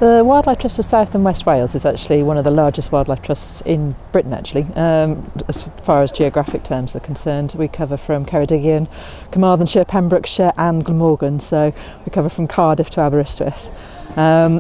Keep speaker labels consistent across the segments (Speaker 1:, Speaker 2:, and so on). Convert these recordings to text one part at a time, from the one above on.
Speaker 1: The Wildlife Trust of South and West Wales is actually one of the largest wildlife trusts in Britain, actually. As far as geographic terms are concerned, we cover from Ceredigion, Carmarthenshire, Pembrokeshire and Glamorgan, so we cover from Cardiff to Aberystwyth.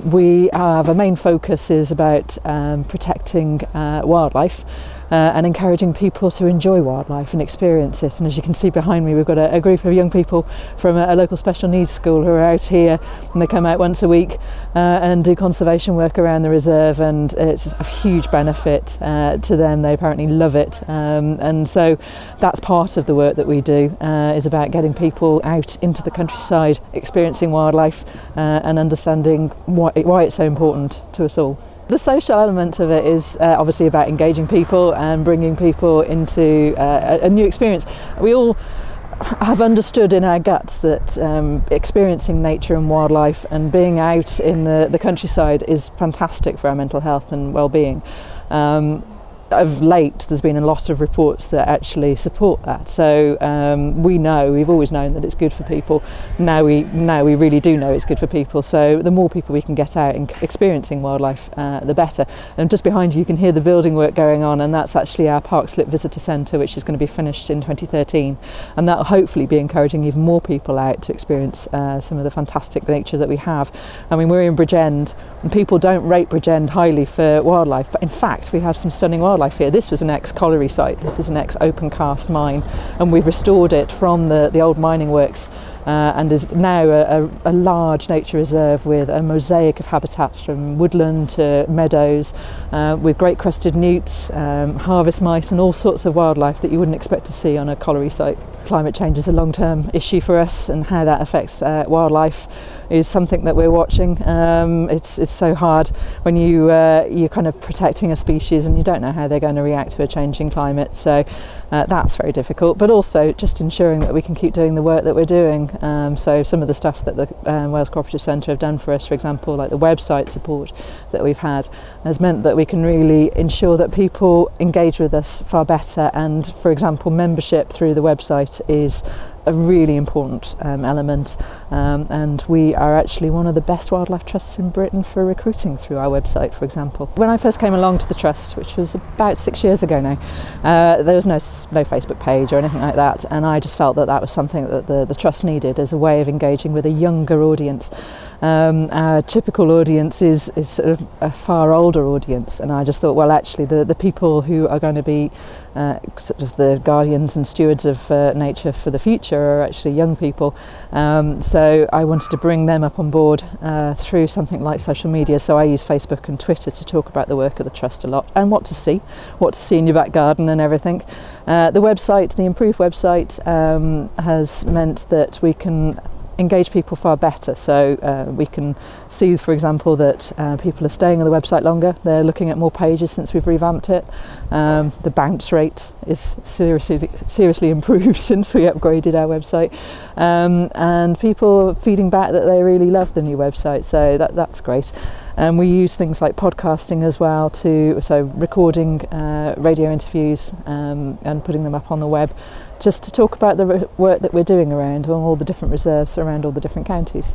Speaker 1: We have a main focus is about protecting wildlife and encouraging people to enjoy wildlife and experience it. And as you can see behind me, we've got a group of young people from a local special needs school who are out here, and they come out once a week and do conservation work around the reserve, and it's a huge benefit to them. They apparently love it, and so that's part of the work that we do, is about getting people out into the countryside, experiencing wildlife and understanding why it's so important to us all. The social element of it is obviously about engaging people and bringing people into a new experience. We all have understood in our guts that experiencing nature and wildlife and being out in the countryside is fantastic for our mental health and well-being. Of late, there's been a lot of reports that actually support that. So we've always known that it's good for people. Now we really do know it's good for people. So the more people we can get out and experiencing wildlife, the better. And just behind you, you can hear the building work going on, and that's actually our Park Slip Visitor Centre, which is going to be finished in 2013. And that'll hopefully be encouraging even more people out to experience some of the fantastic nature that we have. I mean, we're in Bridgend, and people don't rate Bridgend highly for wildlife, but in fact, we have some stunning wildlife here. This was an ex-colliery site. This is an ex-open cast mine, and we've restored it from the old mining works, and is now a large nature reserve with a mosaic of habitats from woodland to meadows, with great crested newts, harvest mice and all sorts of wildlife that you wouldn't expect to see on a colliery site. Climate change is a long-term issue for us, and how that affects wildlife is something that we're watching. It's so hard when you're kind of protecting a species and you don't know how they're going to react to a changing climate, so that's very difficult, but also just ensuring that we can keep doing the work that we're doing. So some of the stuff that the Wales Co-operative Centre have done for us, for example, like the website support that we've had, has meant that we can really ensure that people engage with us far better. And for example, membership through the website is a really important element, and we are actually one of the best wildlife trusts in Britain for recruiting through our website, for example. When I first came along to the trust, which was about 6 years ago now, there was no Facebook page or anything like that, and I just felt that that was something that the trust needed as a way of engaging with a younger audience. Our typical audience is sort of a far older audience, and I just thought, well, actually the people who are going to be sort of the guardians and stewards of nature for the future are actually young people, so I wanted to bring them up on board through something like social media. So I use Facebook and Twitter to talk about the work of the trust a lot, and what to see in your back garden and everything. The website, the improved website, has meant that we can engage people far better. So we can see, for example, that people are staying on the website longer. They're looking at more pages since we've revamped it. The bounce rate is seriously improved since we upgraded our website, and people are feeding back that they really love the new website, so that's great. And we use things like podcasting as well, so recording radio interviews and putting them up on the web, just to talk about the work that we're doing around all the different reserves around all the different counties.